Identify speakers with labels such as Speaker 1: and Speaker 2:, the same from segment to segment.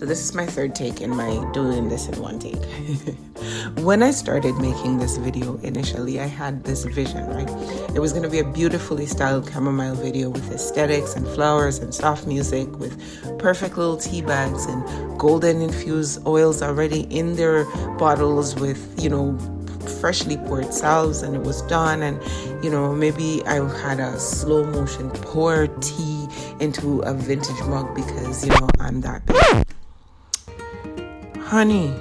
Speaker 1: So this is my third take in my doing this in one take. When I started making this video initially, I had this vision, right? It was going to be a beautifully styled chamomile video with aesthetics and flowers and soft music with perfect little tea bags and golden infused oils already in their bottles with, freshly poured salves, and it was done. And, maybe I had a slow motion pour tea into a vintage mug because, I'm that big. Honey,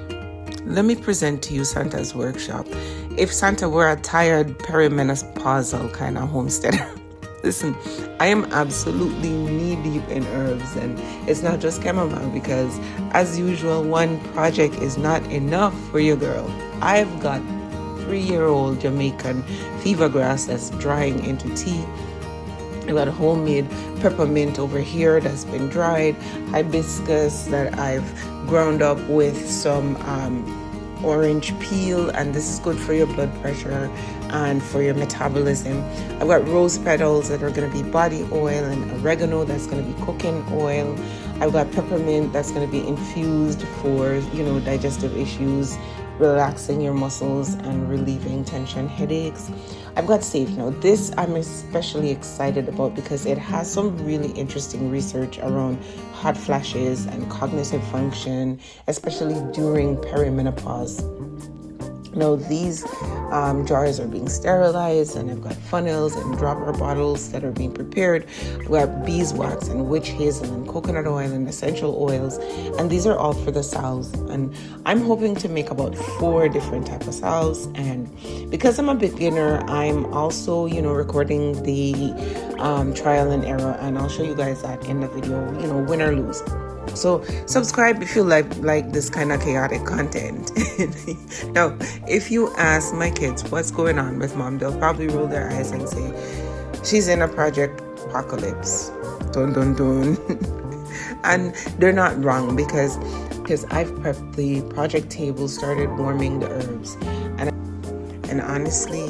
Speaker 1: let me present to you Santa's workshop. If Santa were a tired perimenopausal kind of homesteader. Listen, I am absolutely knee-deep in herbs, and it's not just chamomile because, as usual, one project is not enough for your girl. I've got 3-year-old Jamaican fever grass that's drying into tea. I've got homemade peppermint over here that's been dried, hibiscus that I've ground up with some orange peel, and this is good for your blood pressure and for your metabolism. I've got rose petals that are going to be body oil, and oregano that's going to be cooking oil. I've got peppermint that's going to be infused for, digestive issues, relaxing your muscles and relieving tension, headaches. I've got sage. Now this I'm especially excited about because it has some really interesting research around hot flashes and cognitive function, especially during perimenopause. Now these jars are being sterilized, and I've got funnels and dropper bottles that are beeswax prepared. I've got beeswax and witch hazel and coconut oil and essential oils, and these are all for the salves. And I'm hoping to make about 4 different types of salves. And because I'm a beginner, I'm also, recording the trial and error, and I'll show you guys that in the video, win or lose. So subscribe if you like this kind of chaotic content. Now, if you ask my kids what's going on with mom, they'll probably roll their eyes and say, she's in a project apocalypse. Dun dun dun. And they're not wrong because I've prepped the project table, started warming the herbs, and honestly,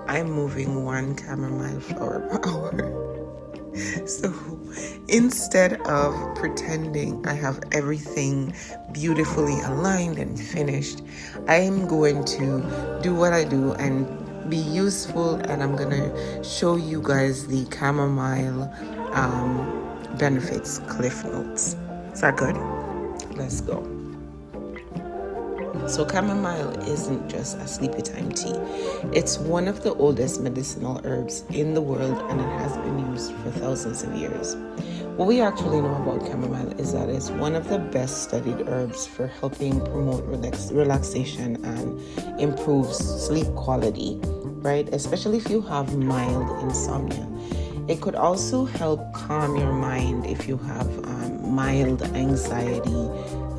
Speaker 1: I'm moving 1 chamomile flower per hour. So instead of pretending I have everything beautifully aligned and finished, I'm going to do what I do and be useful, and I'm going to show you guys the chamomile benefits, cliff notes. Is that good? Let's go. So chamomile isn't just a sleepy time tea. It's one of the oldest medicinal herbs in the world, and it has been used for thousands of years. What we actually know about chamomile is that it's one of the best studied herbs for helping promote relaxation and improve sleep quality, right? Especially if you have mild insomnia. It could also help calm your mind if you have mild anxiety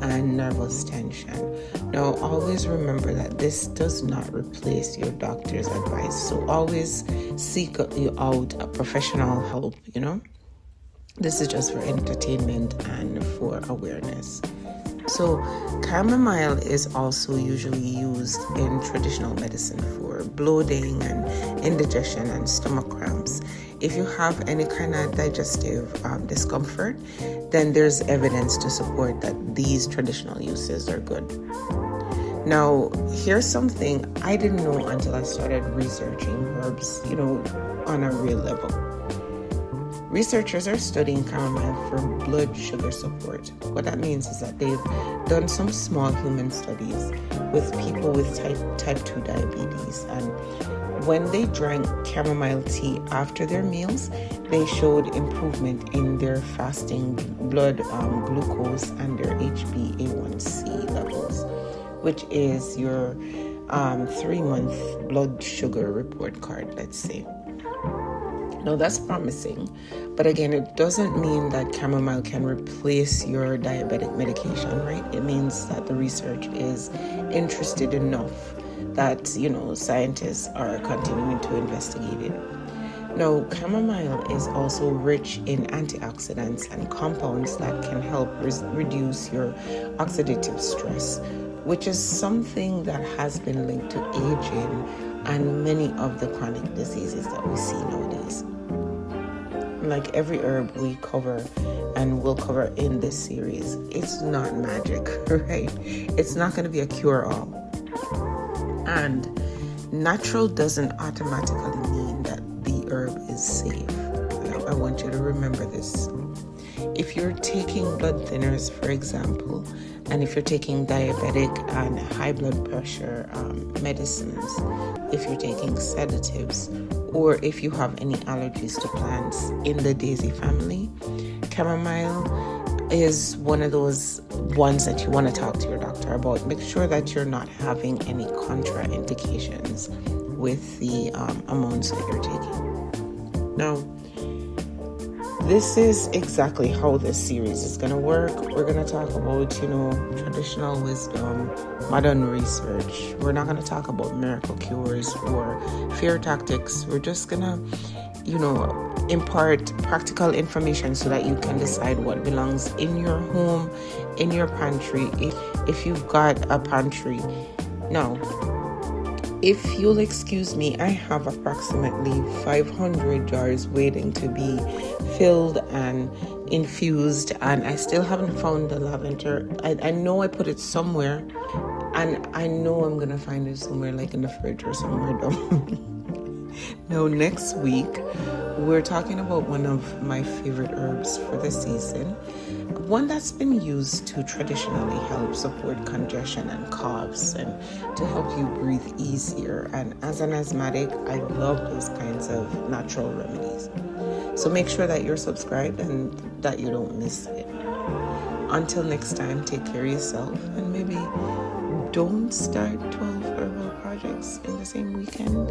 Speaker 1: and nervous tension. Now, always remember that this does not replace your doctor's advice. So always seek out a professional help, This is just for entertainment and for awareness. So chamomile is also usually used in traditional medicine for bloating and indigestion and stomach cramps. If you have any kind of digestive discomfort, then there's evidence to support that these traditional uses are good. Now, here's something I didn't know until I started researching herbs, on a real level. Researchers are studying chamomile for blood sugar support. What that means is that they've done some small human studies with people with type 2 diabetes, and when they drank chamomile tea after their meals, they showed improvement in their fasting blood glucose and their HbA1c levels, which is your 3-month blood sugar report card, let's say. Now that's promising, but again, it doesn't mean that chamomile can replace your diabetic medication, right? It means that the research is interested enough that, scientists are continuing to investigate it. Now, chamomile is also rich in antioxidants and compounds that can help reduce your oxidative stress, which is something that has been linked to aging and many of the chronic diseases that we see nowadays. like every herb we cover and will cover in this series, it's not magic, right? It's not going to be a cure-all. And natural doesn't automatically mean that the herb is safe. I want you to remember this. If you're taking blood thinners, for example, and if you're taking diabetic and high blood pressure medicines, if you're taking sedatives, or if you have any allergies to plants in the daisy family, chamomile is one of those ones that you want to talk to your doctor about. Make sure that you're not having any contraindications with the amounts that you're taking. Now, this is exactly how this series is going to work. We're going to talk about, traditional wisdom, modern research. We're not going to talk about miracle cures or fear tactics. We're just going to, impart practical information so that you can decide what belongs in your home, in your pantry, if you've got a pantry. Now, if you'll excuse me, I have approximately 500 jars waiting to be filled and infused, and I still haven't found the lavender. I know I put it somewhere, and I know I'm gonna find it somewhere, like in the fridge or somewhere down. Now, next week, we're talking about one of my favorite herbs for the season, one that's been used to traditionally help support congestion and coughs and to help you breathe easier. And as an asthmatic, I love those kinds of natural remedies. So make sure that you're subscribed and that you don't miss it. Until next time, take care of yourself, and maybe don't start 12 herbal projects in the same weekend.